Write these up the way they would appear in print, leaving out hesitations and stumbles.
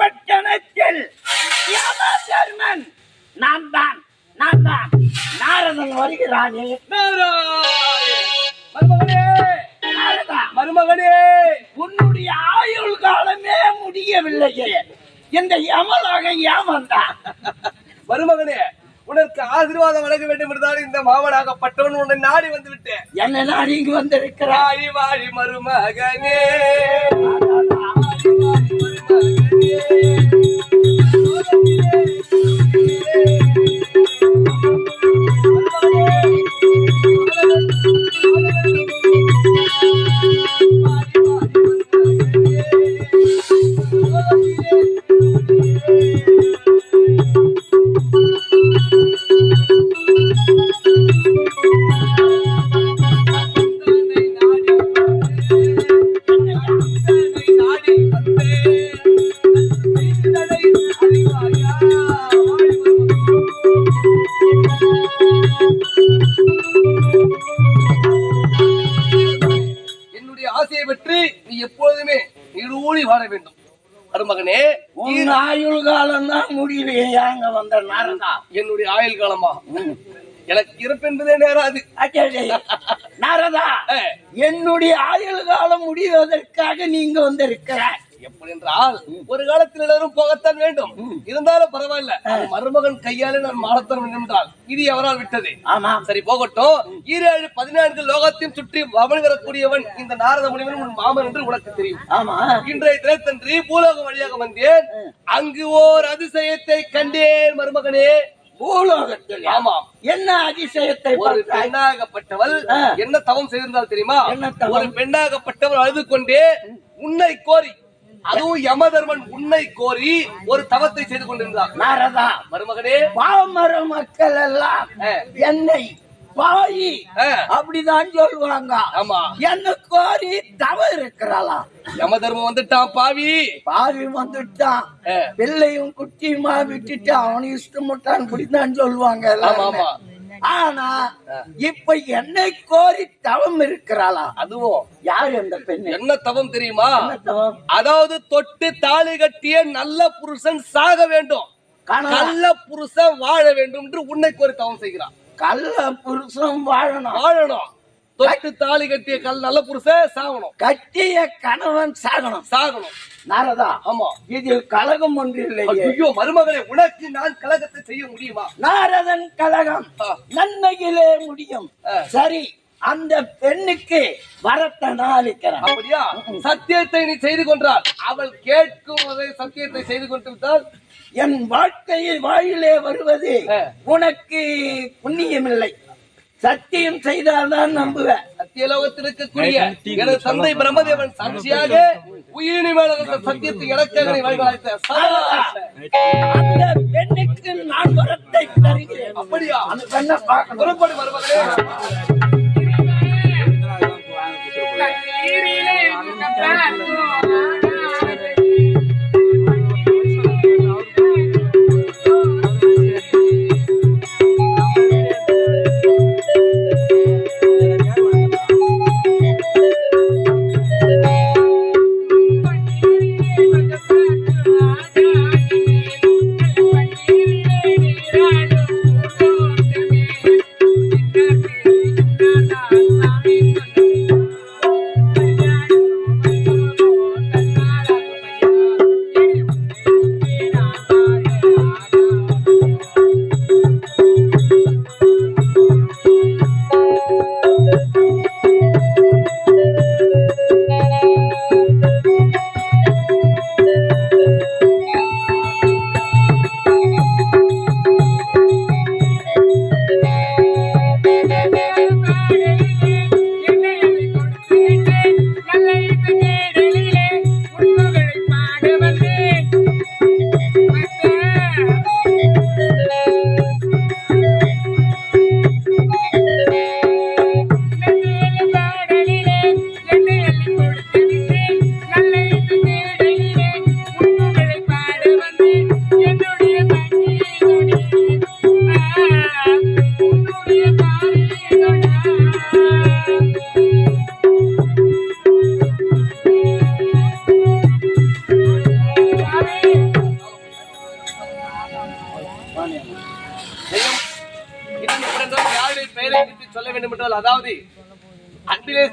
பட்டணத்தில் யமதர்மன் நான் தான் நாரதன் வருகிறானே. மருமகனே, உன்னுடைய ஆயுள் காலமே முடியவில்லையே, இந்த யமலாக ஏன் வந்தான்? மருமகனே, உனக்கு ஆசீர்வாதம் வழங்க வேண்டும் என்றால் இந்த மாமனாகப்பட்டவன் உன்னை நாடி வந்து விட்டேன். என்ன நாடி இங்கு வந்திருக்கிறாய்? வாழி மருமகனே, மருமகனே, உன் ஆயுள் காலம் தான் முடியலையாங்க வந்த நாரதா. என்னுடைய ஆயுள் காலமா? எனக்கு இறப்பு என்பதே நேராது. நாரதா, என்னுடைய ஆயுள் காலம் முடிவதற்காக நீங்க வந்திருக்கிறார். எப்படி என்றால், ஒரு காலத்தில் எல்லாரும் போகத்தான் வேண்டும், இருந்தாலும் பரவாயில்ல, மருமகன் கையாலே நான் மாறத்தான் என்றால் இது எவரால் விட்டது? ஆமா, சரி போகட்டும். 17 லோகத்தையும் சுற்றி அவன் வரக்கூடியவன் இந்த நாரத முனிவன் உன் மாமன் என்று உனக்கு தெரியும். ஆமா, இன்றைய தினத்தன்று பூலோகம் வழியாக வந்தேன். அங்கு ஓர் அதிசயத்தை கண்டேன் மருமகனே. பூலோகத்தில்? ஆமாம். என்ன அதிசயத்தை? ஒரு பெண்ணாகப்பட்டவள் என்ன தவம் செய்திருந்தால் தெரியுமா? ஒரு பெண்ணாகப்பட்டவள் அழுது கொண்டே உன்னை கோரி, அதுவும் யமதர்மன் உன்னை கோரி ஒரு தவத்தை செய்து கொண்டிருந்தார். நாரதா, மருமகனே, பாமர மக்கள் எல்லாம் என்னை பாயி அப்படிதான் சொல்லுவாங்க. ஆமா, என்ன கோரி தவ இருக்கிறாளா? யமதர்மன் வந்துட்டான், பாவி வந்துட்டான், பிள்ளையும் குட்டியுமா விட்டுட்டு அவனு இஷ்டமுட்டான் இப்படிதான் சொல்லுவாங்க. ஆமா, ஆனா இப்ப என்னை கோரி தவம் இருக்கிறாளா? அதுவும் யாரு அந்த பெண்? என்ன தவம் தெரியுமா? அதாவது தொட்டு தாலி கட்டிய நல்ல புருஷன் சாக வேண்டும், நல்ல புருஷன் வாழ வேண்டும் என்று உன்னை கோரி தவம் செய்கிறான். கள்ள புருஷன் வாழணும், தொட்டு தாலி கட்டிய நல்ல புருஷன் சாகணும், கட்டிய கணவன் சாகணும். நாரதா, ஆமா, இதில் கலகம் ஒன்று இல்லை. ஐயோ மருமகளே, உனக்கு நான் கலகத்தை செய்ய முடியுமா? நாரதன் கலகம் நன்மையிலே முடியும். சரி, அந்த பெண்ணுக்கு வரத்தை நான் அளிக்கிறேன். அப்படியா? சத்தியத்தை நீ செய்து கொண்டால், அவள் கேட்கும் சத்தியத்தை செய்து கொண்டு விட்டால் என் வாழ்க்கையில் வாயிலே வருவது உனக்கு புண்ணியமில்லை. சத்தியம் செய்தால்தான் நம்புவேன். சத்தியலோகத்தில் இருக்கக்கூடிய எனது தந்தை பிரம்மதேவன் சாட்சியாக உயிரினி மேல சத்தியத்தை எனக்காக வழிபாடு. அந்த பெண்ணுக்கு நான் வரத்தை தருகிறேன். அப்படியா? அந்த பெண்ணை பார்க்க புறப்படி மருமகளே. ஜெயம், இன்னும் இரண்டோர் யாருடைய பெயரை பற்றி சொல்ல வேண்டும் என்றால், அதாவது அன்பிலே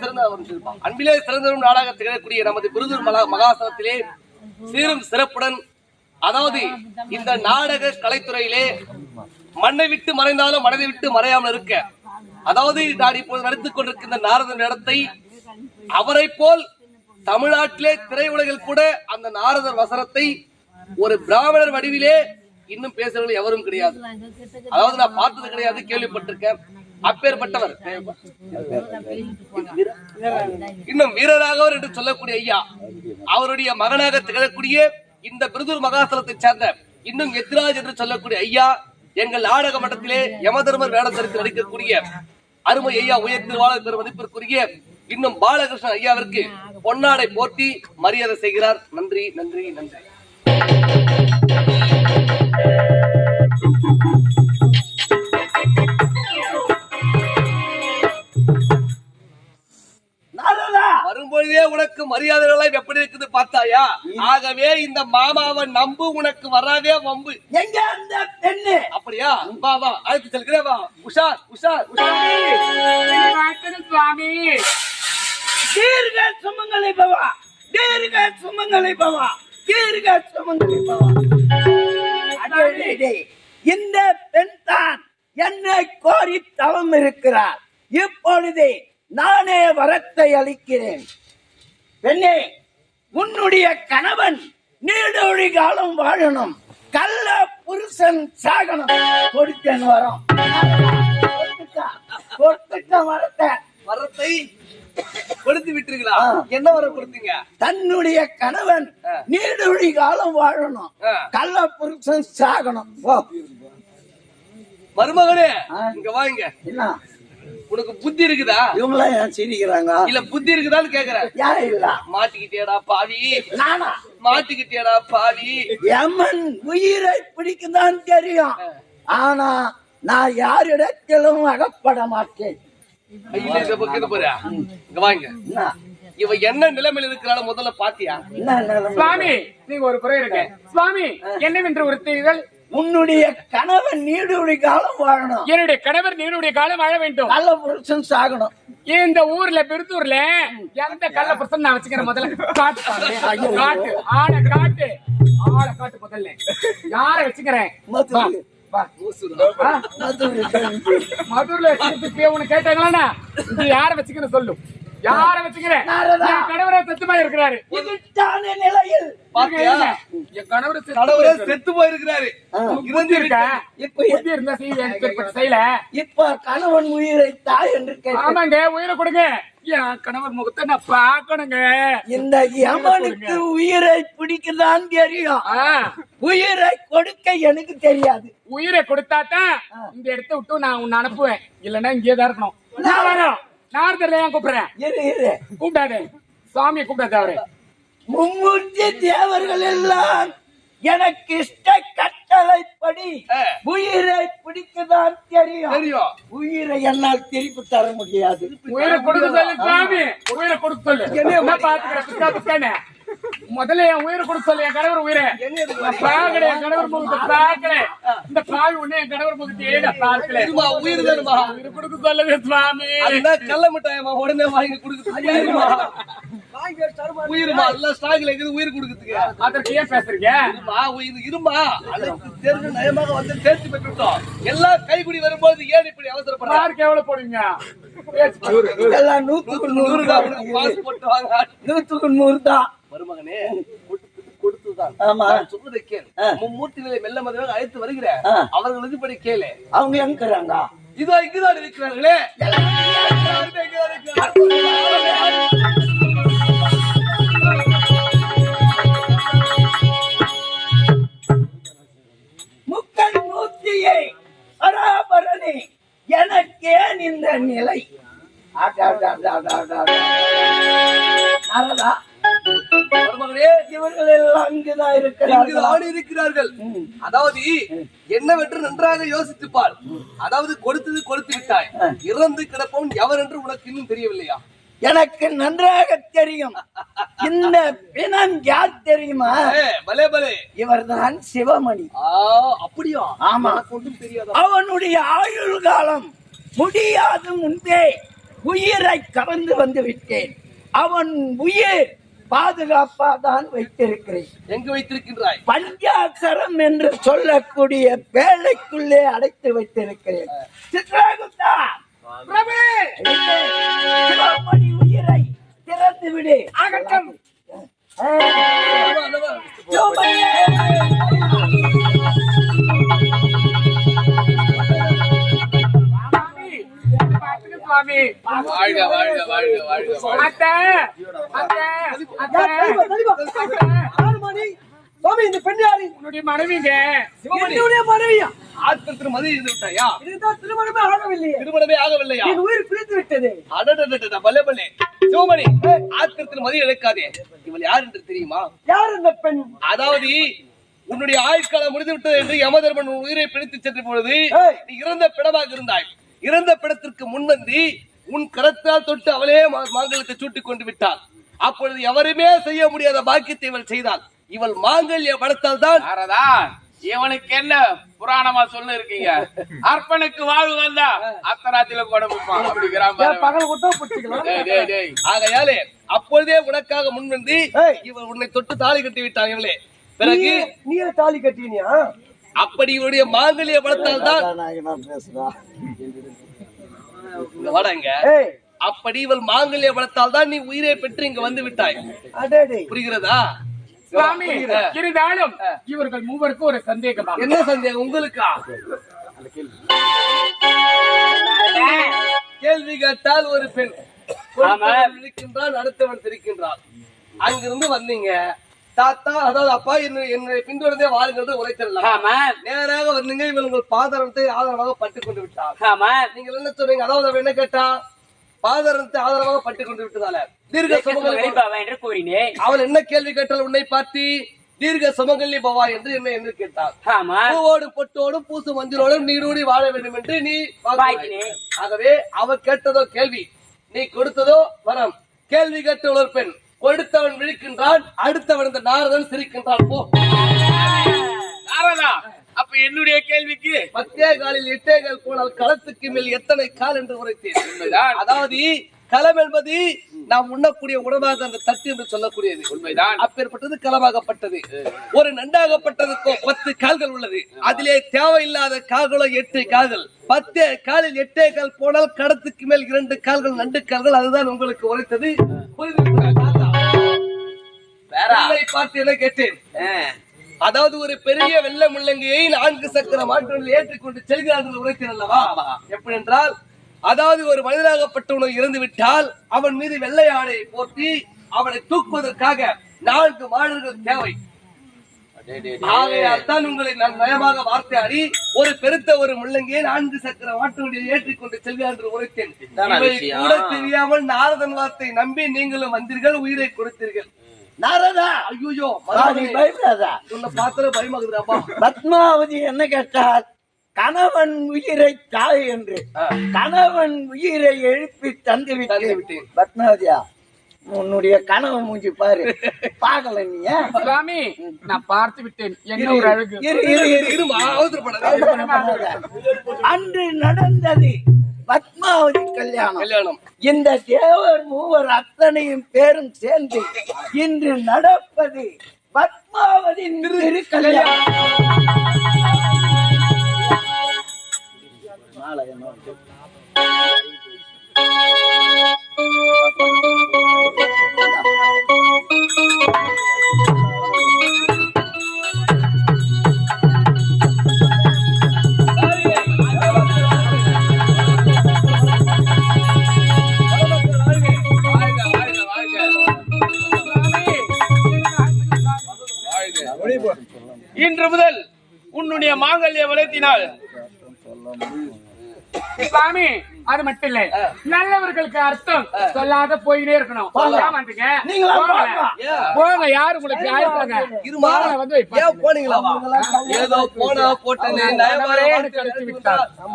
சிறந்தவரும் நாடாக திகழக்கூடிய நமது விருதூர் மகாசனத்திலே சீரும் சிறப்புடன், அதாவது இந்த நாடக கலைத்துறையிலே மண்ணை விட்டு மறைந்தாலும் மனதை விட்டு மறையாமல் இருக்க, அதாவது நான் இப்போது நடித்துக் கொண்டிருக்கின்ற நாரதன் இடத்தை அவரை போல் தமிழ்நாட்டிலே திரையுலகில் கூட அந்த நாரதர் வசனத்தை ஒரு பிராமணர் வடிவிலே இன்னும் பேசுறவர்கள் எவரும் கிடையாது. அதாவது நான் பார்த்தது கிடையாது, கேள்விப்பட்டிருக்கேன். அப்பேற்பட்டவர் இன்னும் வீரராகவர் என்று சொல்லக்கூடிய ஐயா, அவருடைய மகனாக திகழக்கூடிய இந்த விருதூர் மகாசலத்தை சேர்ந்த இன்னும் எத்ராஜ் என்று சொல்லக்கூடிய ஐயா, எங்கள் நாடக மன்றத்திலே யமதர்மர் வேடத்தரித்து நடிக்கக்கூடிய அருமை ஐயா, உயர்த்திருவாளர் பெரும் மதிப்பிற்குரிய இன்னும் பாலகிருஷ்ணன் ஐயாவிற்கு பொன்னாடை போர்த்தி மரியாதை செய்கிறார். நன்றி, நன்றி, நன்றி. வரும்பொழுதே உனக்கு மரியாதைகள் எப்படி இருக்குது பார்த்தாயா? ஆகவே இந்த மாமாவை நம்பு, உனக்கு வராதே வம்பு. எங்க அந்த பெண்ணு? அப்படியா? வா வா, அழைத்து செல்கிறேன். வா, உஷார் உஷார் சுவாமி. தீர்க்க சுமங்கலி பவா, தீர்க்க சுமங்கலி பவா, தீர்க்க சுமங்கலி பவா. இந்த பெண் தான் என்னை கோரி தவம் இருக்கிறார். இப்பொழுது நானே வரத்தை அளிக்கிறேன். பெண்ணே, உன்னுடைய கணவன் நீடொழி காலம் வாழணும், கள்ள புருஷன் சாகணும். கொடுத்தேன் வரோம், கொடுத்துட்ட வரத்தை கொடுத்து விட்டுருங்களா? என்ன வர கொடுத்தீங்க? தன்னுடைய கணவன் நீடொழி காலம் வாழணும், கள்ள புருஷன் சாகணும். மருமகனே, இங்க வாங்க. என்ன உனக்கு புத்தி இருக்குதா? இவங்களாம் ஏன் சிரிக்கிறாங்க? இல்ல புத்தி இருக்குதான்னு கேக்குறேன். யாரும் இல்ல. மாட்டிக்கிட்டேடா பாவி, நானா மாட்டிக்கிட்டேடா பாவி. எமன் உயிரை பிடிக்குதான் தெரியும், ஆனா நான் யாரிடத்திலும் அகப்பட மாட்டேன். இவ என்ன நிலைமையில் இருக்கிறாள் முதல்ல பாத்தியா? சுவாமி, நீங்க ஒரு குறை இருக்கு சுவாமி. என்னவென்று ஒருத்தீர்கள்? உன்னுடைய கணவன் நீடுடைய காலம் வாழணும். என்னுடைய கணவர் நீடுடைய காலம் வாழ வேண்டும், கள்ள புருஷன் சாகணும். இந்த ஊர்ல பெருத்தூர்ல எந்த கள்ள புருஷன் நான் வச்சுக்கிறேன். முதல்ல காட்டு, காட்டு ஆளை காட்டு, ஆளை காட்டு. முதல்ல யார வச்சுக்கிறேன்? மதுரையில உனக்கு கேட்டாங்களா? யார வச்சுக்கிறேன் சொல்லு, யார வச்சுக்கிறேன்? கணவரை செத்துமா இருக்கிறாரு. நிலையில் என் கணவரை செத்து போயிருக்கிறாரு. இப்ப கணவன் உயிரை தாய் என்று ஆமாங்க, உயிரை கொடுங்க. என் கணவர் முகத்தை நான் பாக்கணுங்க. இந்த யமனுக்கு உயிரை பிடிக்கதான் தெரியும், உயிரை கொடுக்க எனக்கு தெரியாது. உயிரை கொடுத்தாதான் இந்த இடத்த விட்டு நான் உன்னை அனுப்புவேன், இல்லன்னா இங்கேதான் இருக்கணும். நான் வரோம், நாரதர் ஏன் கூப்பிடுறேன்? கூப்பிடாதே, சாமியை கூப்பிடாத. அவரு மும்மூர்த்தி தேவர்கள் எல்லாம் எனக்கு இஷ்ட கட்டளைப்படி உயிரை பிடிக்கதான் தெரியும். உயிரை என்னால் திருப்பி தர முடியாது. உயிரை கொடுக்க சொல்லு சாமி, உயிரை கொடுக்க சொல்லு. என்ன பாத்துக்கிறேன்? முதல்ல என் உயிரை கொடுக்க சொல்லு. என் கணவர் உயிரை பாக்கல, என் கணவர் முகத்தை பாக்கல. இந்த பாவி ஒண்ணு என் கணவர் முகத்தை பாக்கல. உயிர் தருமா? உயிரை கொடுக்க சொல்லுங்க சுவாமி. கள்ள மிட்டாயமா உடனே வாங்கி கொடுக்க உயிருமா? எல்லாம் ஸ்டாக்ல இருக்குது, உயிர் கொடுக்குறதுக்கு. அதற்கு ஏன் பேசுறீங்க? இருமா, தெரிஞ்ச நயமாக வந்து சேர்த்து பெற்றுட்டோம். எல்லாம் கைக்குடி வரும்போது ஏன் இப்படி அவசரப்படுற? யாருக்கு எவ்வளவு போடுவீங்க? எல்லாம் 100க்கு 100 தான். 100க்கு 100 தான். மருமகனே, கொடுத்துதான். ஆமா, சொல்றதை கேள். மும்மூர்த்திகளை மெல்ல மதுவாக அழைத்து வருகிறேன். அவர்களுக்கு இப்படி கேளு. அவங்க எங்க இருக்கிறாங்க? இதோ இங்குதான் இருக்கிறார்களே. முக்கன் மூர்த்தியை பராபரணி, எனக்கே இந்த நிலை. இவர்கள் எல்லாம் இங்குதான் இருக்கிறார்கள். அதாவது என்னவென்று நன்றாக யோசித்துப்பார். அதாவது கொடுத்தது கொடுத்து விட்டாய், இறந்து கிடப்பவன் எவர் என்று உனக்கு இன்னும் தெரியவில்லையா? எனக்கு நன்றாக தெரியும். இந்த பிணம் யார் தெரியுமா? பலே பலே, இவர்தான் சிவமணி. அப்படியா? ஆமா, ஒன்றும் தெரியாது. அவனுடைய ஆயுள் காலம் முடியாது முன்பே உயிரை கவர்ந்து வந்து விட்டேன். அவன் உயிர் பாதுகாப்பா தான் வைத்திருக்கிறேன். எங்கு வைத்திருக்கின்றாய்? பஞ்சாசரம் என்று சொல்லக்கூடிய வேலைக்குள்ளே அடைத்து வைத்திருக்கிறேன். சித்ராகுப்தா, சிவமணி உயிரை திறந்து விடு. ஆகட்டும். சுவாமி, வாழ்க வாழ்க வாழ்க வாழ்க. அத்தை, அத்தை, அத்தை. சுவாமி, இந்த பெண் யாரு? உன்னுடைய மனைவிங்க. என்னுடைய மனைவியா? ஆத்ம திருமதி இருந்து விட்டாயா? இதுதான் திருமணமே ஆகவில்லையே. திருமணமே ஆகவில்லையா? என் உயிர் பிரித்து விட்டது. அடடடடட, பலே பலே. சிவமணி, ஆத்ம திருமதி இழக்காதே. இவள் யார் என்று தெரியுமா? யார் இந்த பெண்? அதாவது உன்னுடைய ஆயுட்காலம் முடிந்து விட்டது என்று யமதர்மன் உன் உயிரை பிடித்து சென்ற பொழுது நீ இறந்த பிணமாக இருந்தாய். இறந்த பிணத்திற்கு முன்வந்து உன் கரத்தால் தொட்டு அவளே மாங்கல்யத்தை சூட்டிக் கொண்டு விட்டாள். அப்பொழுது எவருமே செய்ய முடியாத பாக்கியத்தை இவள் செய்தாள். இவள் மாங்கல்ய பலத்தால் தான். இவனுக்கு என்ன புராணமா சொல்லு இருக்கீங்க? அர்ப்பனுக்கு வாழ்வு வந்தா அத்தராத்தில கூட பகல் மட்டும் பிடிச்சிக்கலாம். ஆகையாலே அப்பொழுதே உனக்காக முன்வந்து இவள் உன்னை தொட்டு தாலி கட்டி விட்டாள். இவளே பிறகு நீ தாலி கட்டினியா? அப்படி இவருடைய மாங்கல்ய பலத்தால் தான். வாடங்க, அப்படி இவள் மாங்கல்ய பலத்தால் தான் நீ உயிரை பெற்று இங்க வந்து விட்டாய். புரிகிறதா? சுவாமி, இருந்தாலும் இவர்கள் மூவருக்கும் ஒரு சந்தேகம். என்ன சந்தேகம் உங்களுக்கா? கேள்வி கேட்டால் ஒரு பெண் இருக்கின்றான், அடுத்தவன் சிரிக்கின்றான். அங்கிருந்து வந்தீங்க தாத்தா, அதாவது அப்பா என்னை பின்தொடர்ந்தே வாருங்கள் உரைத்திடலாம். நேராக வந்தீங்க, இவள் உங்கள் பாதரத்தை ஆதரவாக பட்டுக் கொண்டு விட்டார். நீங்க என்ன சொல்றீங்க? அதாவது அவன் என்ன கேட்டா, பாதரத்தை ஆதரவாக பட்டுக் கொண்டு விட்டதால தீர்க்க சுமங்கலி என்று கூறினேன். அவள் என்ன கேள்வி கேட்டால் உன்னை பார்த்து தீர்க்க சுமங்கலி பவா என்று என்ன கேட்டாள். பூவோடு பொட்டோடும் பூசு மஞ்சளோடும் நீரோடி வாழ வேண்டும் என்று நீ. ஆகவே அவ கேட்டதோ கேள்வி, நீ கொடுத்ததோ வரம். கேள்வி கேட்ட ஒரு பெண், கொடுத்தவன் விழிக்கின்றான், அடுத்தவன் இந்த நாரதன் சிரிக்கின்றான். போ நாரதா, அப்ப என்னுடைய கேள்விக்கு 10 காலில் 8 கால் போனால் களத்துக்கு மேல் எத்தனை கால் என்று உரைத்தேன். அதாவது களம் என்பது நாம் உண்ணக்கூடிய உணவாக அந்த தட்டு என்று சொல்லக்கூடியது. உண்மைதான். அப்பேற்பட்டது களமாகப்பட்டது. ஒரு நண்டாகப்பட்டதுக்கு 10 கால்கள் உள்ளது. அதிலே தேவையில்லாத கால்களோ 8 கால்கள். 10 காலில் 8 கால் போனால் கடத்துக்கு மேல் 2 கால்கள் நண்டு கால்கள். அதுதான் உங்களுக்கு உரைத்தது. பார்த்து என்ன கேட்டேன், அதாவது ஒரு பெரிய வெள்ள முள்ளங்கியை 4 சக்கர மாற்றங்களில் ஏற்றிக்கொண்டு செல்கிறார்கள் உரைத்தேன் அல்லவா? எப்படி என்றால், அதாவது ஒரு மனிதனாகப்பட்டவனை இறந்து விட்டால் அவன் மீது வெள்ளை ஆடையை போர்த்தி அவனை தூக்குவதற்காக 4 மாடர்கள் தேவை. ஆகையால் தான் உங்களை நான் நயமாக வார்த்தையாடி ஒரு பெருத்த ஒரு முள்ளங்கியை 4 சக்கர மாற்றங்களில் ஏற்றிக்கொண்டு செல்கிறார் என்று உரைத்தேன். கூட தெரியாமல் நாரதன் வார்த்தை நம்பி நீங்களும் வந்தீர்கள், உயிரை கொடுத்தீர்கள். நாரதா, ஐயோ பயப்படாதா, உன்னை பார்த்தாலே பயமாகுதுப்பா. பத்மாவதி என்ன கேட்டார்? கணவன் உயிரை தாய் என்று. கணவன் உயிரை எழுப்பி தந்து விட்டேன். பத்மாவதியா, உன்னுடைய கணவன் மூஞ்சி பாரு. பாக்கல நீ? சுவாமி, நான் பார்த்து விட்டேன். என்ன ஒரு அழகு. அன்று நடந்தது பத்மாவதி கல்யாணம். இந்த தேவர் மூவர் அத்தனையும் பேரும் சேர்ந்து இன்று நடப்பது பத்மாவதி திரு கல்யாணம். இன்று முதல் உன்னுடைய மாங்கல்ய வளர்த்தினால் சுவாமி, அது மட்டும் இல்ல, நல்லவர்களுக்கு அர்த்தம் சொல்லாத போயினே இருக்கணும். போங்க, யாரு உங்களுக்கு ஆயிட்டாங்க?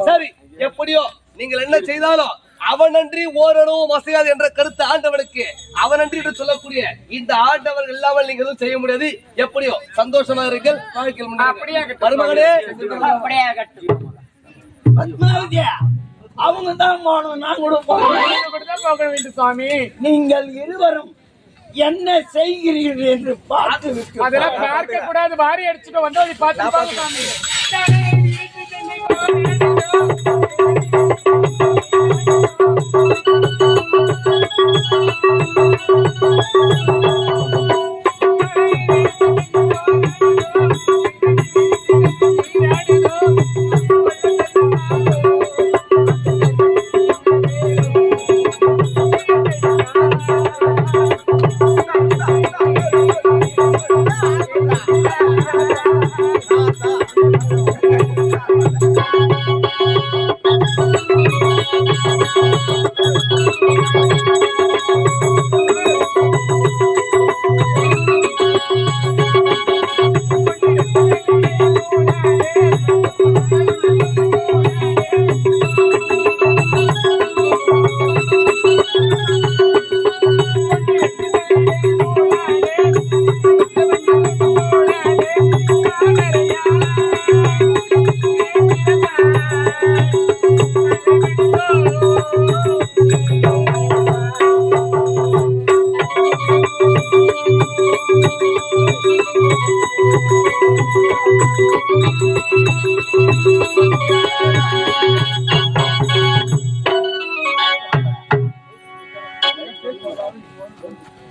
சரி, எப்படியோ நீங்கள் என்ன செய்தாலும் அவனன்றி ஓரளவும் அசையாது என்ற கருத்து ஆண்டவனுக்கு. அவனன்றி என்று சொல்லக்கூடிய இந்த ஆண்டவர் இல்லாமல் நீங்க எதுவும் செய்ய முடியாது. எப்படியோ சந்தோஷமா இருக்கீர்கள். மருமகனே பத்மாவதியா அவங்க தான் போகணும், நான் கூட போக வேண்டும் சுவாமி. நீங்கள் இருவரும் என்ன செய்கிறீர்கள் என்று பார்த்து விட்டு அதெல்லாம் பார்க்க கூடாது. வாரி அடிச்சுட்டு வந்து அதை பார்த்து சாமி.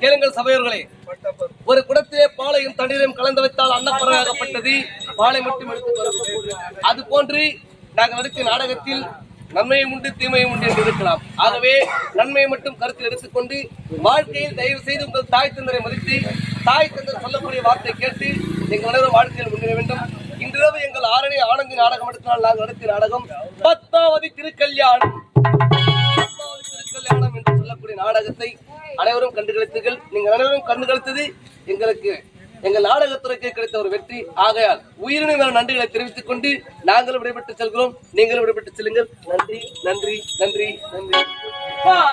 கேளுங்கள் சபையோர்களே, ஒரு குடத்திலே பாலையும் தண்ணீரையும் கலந்து வைத்தால் அன்னப்பறவையாகப்பட்டது. பாலை மட்டும் எடுத்து அது போன்று நாங்கள் நடித்த நாடகத்தில் நன்மையும் உண்டு தீமையும் உண்டு என்று இருக்கலாம். ஆகவே நன்மையை மட்டும் கருத்தில் எடுத்துக்கொண்டு வாழ்க்கையில் தயவு செய்து உங்கள் தாய் தந்தரை மதித்து தாய் தந்தர் சொல்லக்கூடிய வார்த்தை கேட்டு எங்கள் அனைவரும் வாழ்க்கையில் முன்னேற வேண்டும். இன்றிரவு எங்கள் ஆரணி ஆனந்தி நாடகம் எடுத்தால் நாங்கள் நடத்திய நாடகம் 10வது திருக்கல்யாணம். 10வது திருக்கல்யாணம் என்று சொல்லக்கூடிய நாடகத்தை அனைவரும் கண்டுகளித்தீர்கள். நீங்கள் அனைவரும் கண்டுகளித்தது எங்களுக்கு எங்கள் நாடகத்துறைக்கு கிடைத்த ஒரு வெற்றி. ஆகையால் உயிரின நன்றிகளை தெரிவித்துக் கொண்டு நாங்களும் விடைபெற்று செல்கிறோம். நீங்களும் விடைபெற்று செல்லுங்கள். நன்றி நன்றி நன்றி நன்றி.